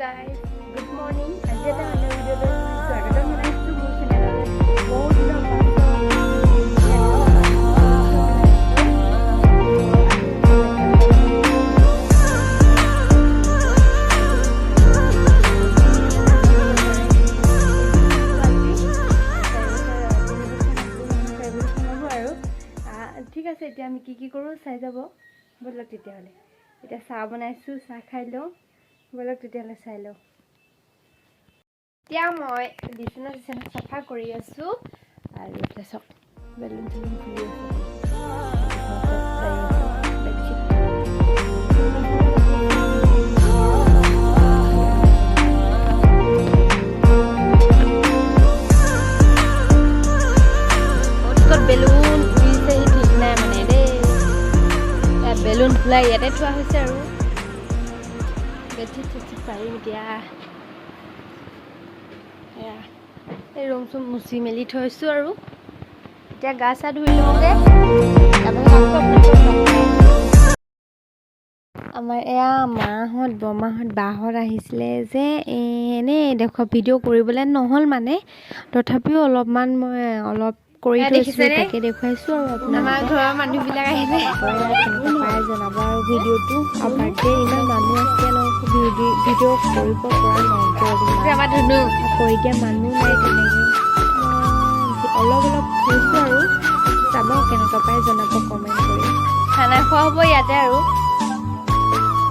guys, good morning. আজি এটা অন্য ভিডিঅ'লৈ স্বাগতম জনাইছোঁ মোৰ চেনেলত। বহুত দিনৰ ঠিক আছে, এতিয়া আমি কি কৰোঁ চাই যাব ব'লক। তেতিয়াহ'লে এতিয়া চাহ বনাইছোঁ, চাহ খাই লওঁ ব'লক। তেতিয়াহ'লে চাই লওঁ। এতিয়া মই বিচনা চাফা কৰি আছোঁ আৰু এতিয়া চাওক বেলুন চেলুন ফুলি আছে। বেলুন ফুলিছে ঠিক নাই মানে দেই। বেলুন ফুলাই ইয়াতে থোৱা হৈছে আৰু বেডশ্বীট চেডশ্বীট পাৰিম এতিয়া। এই ৰুম চুম মুচি মেলি থৈছোঁ আৰু এতিয়া গা চা ধুই লওঁগৈ। আমাৰ এয়া মাহঁত বৰমাহঁত বাহঁত আহিছিলে যে এনেই ভিডিঅ' কৰিবলৈ নহ'ল মানে, তথাপিও অলপমান মই কৰি থৈছোঁ, তাকে দেখুৱাইছোঁ আৰু আমাৰ ঘৰৰ মানুহবিলাক আহিলে পাই জনাব আৰু ভিডিঅ'টো। আৰু বাৰ্থডে ইমান মানুহ আছে ন, ভিডিঅ' কৰিব পৰা নাই কৰি দিয়া মানুহ নাই তেনেকৈ। অলপ থৈছোঁ আৰু চাব কেনেকুৱা পাই জনাব কমেণ্ট কৰি। খানা খোৱা হ'ব ইয়াতে আৰু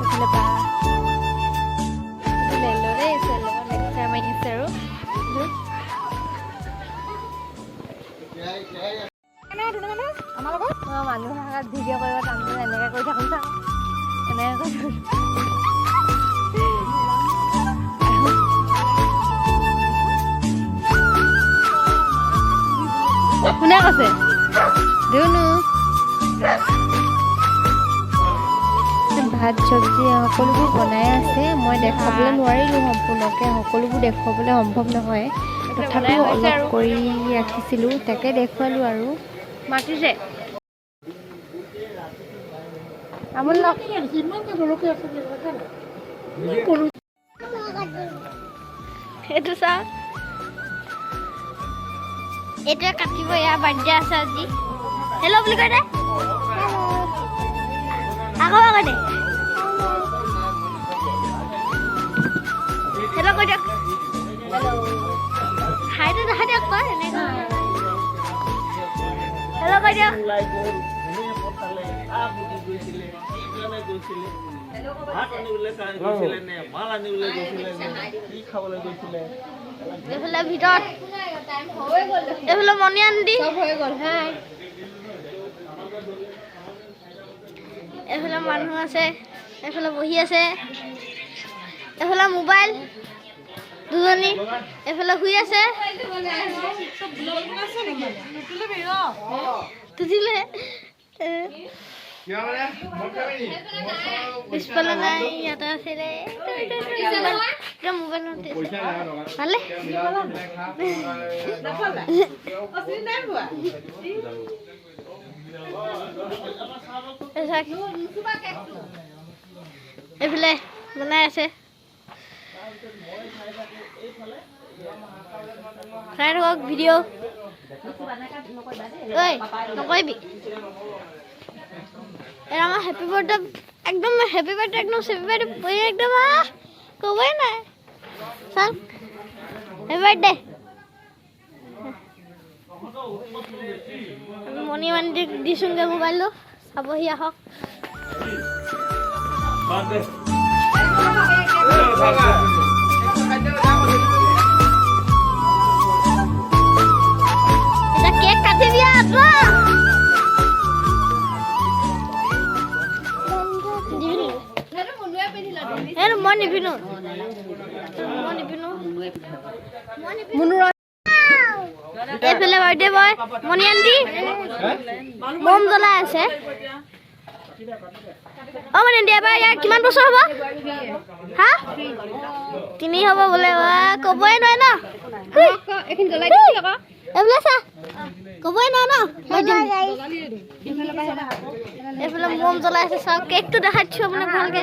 এইফালে বা লেলৰে লগত লেকচাৰ মাৰি আছে আৰু মানুহ আগত ভিডিঅ' কৰিব টানো এনেকৈ কৰি থাকোঁ চা এনেকৈ কোনে কৈছে দিওনো। ভাত চব্জি সকলোবোৰ বনাই আছে। মই দেখাবলৈ নোৱাৰিলোঁ সম্পূৰ্ণকৈ, সকলোবোৰ দেখুৱাবলৈ সম্ভৱ নহয়, তথাপিও অলপ কৰি ৰাখিছিলোঁ, তাকে দেখুৱালোঁ আৰু মাতিছে সেইটো চা। এইটোৱে কাটিব, ইয়াৰ বাৰ্থডে আছে আজি। হেল্ল' বুলি কৈ দে আকৌ দে হেল্ল' কৈ দিয়ক। হাইটো দেখা দিয়ক কয় এনেকৈ হেল্ল' কৈ দিয়ক। এইফালে ভিতৰত এইফালে মণি আনি হৈ গ'ল হে। এইফালে মানুহ আছে, এইফালে বহি আছে, এইফালে মোবাইল দুজনী, এইফালে শুই আছে। পিছফালে নাই, ইয়াতে আছে দে মোবাইল ভালে এইফালে বনাই আছে। চাই থাকক ভিডিঅ'। ঐ নকৰিবি। এৰা আমাৰ হেপী বাৰ্থডে একদম হেপী বাৰ্থডে একদম হেপী বাৰ্থডে একদম ক'বই নাই। চাওক হেপী বাৰ্থডে। মণি মানি দিছোঁগৈ মোবাইলটো, চাবহি আহক। কেক কাটি দিয়া মই নিপিনো এইফালে বাৰ্থডে বয় মণি আন্টি মম জ্বলাই আছে। মানে এবাৰ ইয়াৰ কিমান বছৰ হ'ব? হা 3 হ'ব বোলে। ক'বই নোৱাৰে ন এইফালে চা। কবই না না এফালে মম জ্বলাই আছে সব কেকটো দেখাচ্ছি আপোনাক ভালকে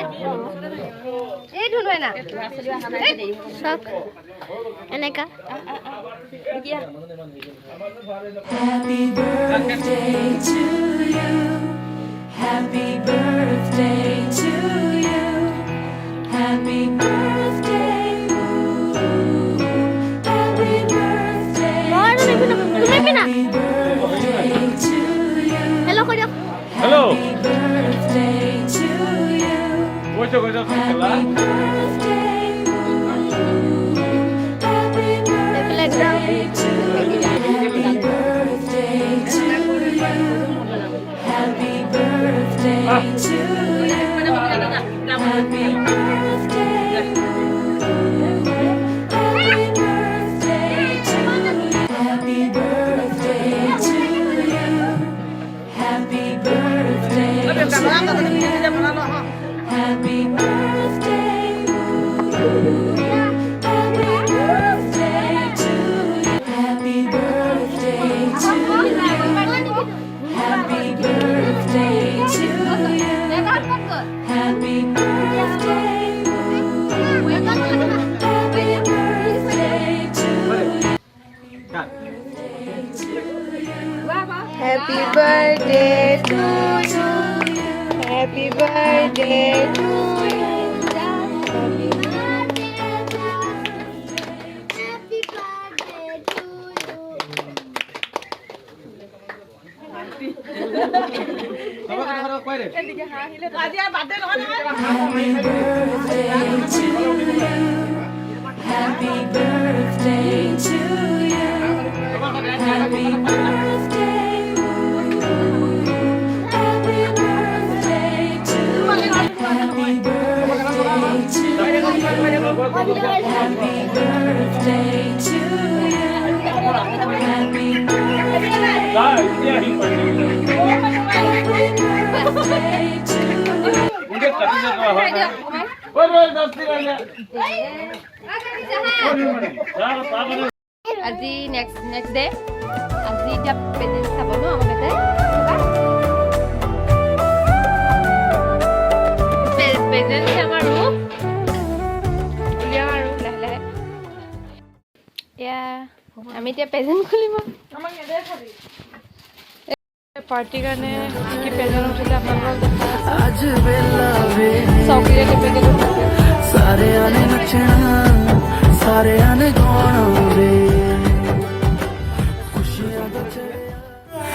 এই ধুনয় না সব এনেকা Happy birthday to you. Happy birthday to you. Happy birthday. Happy birthday. তুমি পিনা Happy birthday to you. Hello কই দিয়ক Hello. Happy birthday to you. What's your Happy birthday. Happy এফালে birthday to you. Happy birthday to you. Happy birthday to you. Happy birthday. Happy birthday to you. Happy birthday to you. Happy birthday to you. Happy birthday. Happy birthday to you. Happy birthday to you. Happy birthday to you. Happy birthday. Happy birthday to you. Happy birthday to you. Happy birthday to you. Happy birthday to you. Happy birthday to you. Happy birthday. Happy birthday to you. Happy birthday to you. Happy birthday to you. Happy birthday to you. আজি next day আজি এতিয়া present চাব ন আমাৰ বেটাই present চাম আৰু উলিয়াম আৰু লাহে লাহে এয়া আমি এতিয়া প্ৰেজেন্ট খুলিম পাৰ্টিৰ কাৰণে কি প্ৰেজেন্ট উঠিলে আপোনালোকক आज वेला वे চকলেট পেকেট উঠিছে सारे आने नचना सारे आने गाना वे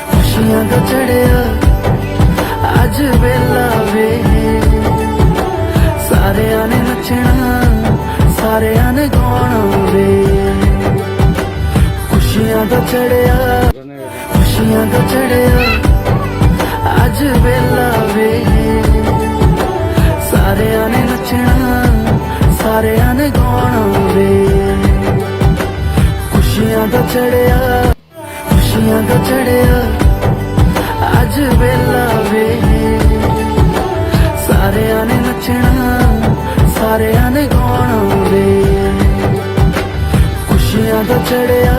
खुशियां दा चढ़िया आज वेला वे सारे आने नचना सारे आने गाना वे खुशियां दा चढ़िया आज वेला वे सारे आने नचना सारे आने गाना वे खुशियां दा चढ़िया आज वेला वे सारे आने नचना सारे आने गाना वे खुशियां दा चढ़िया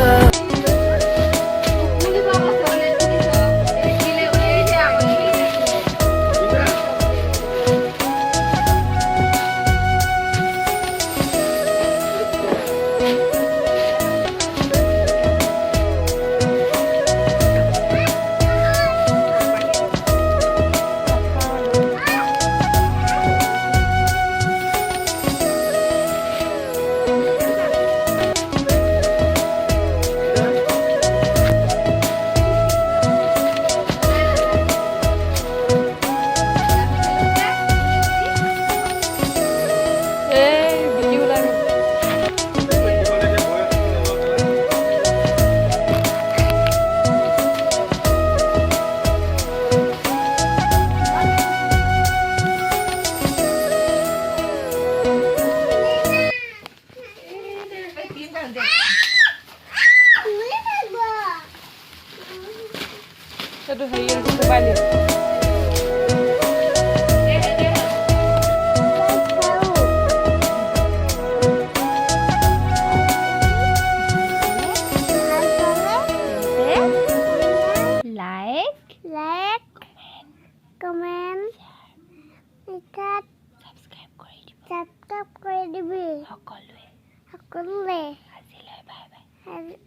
গ'লে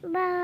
বাই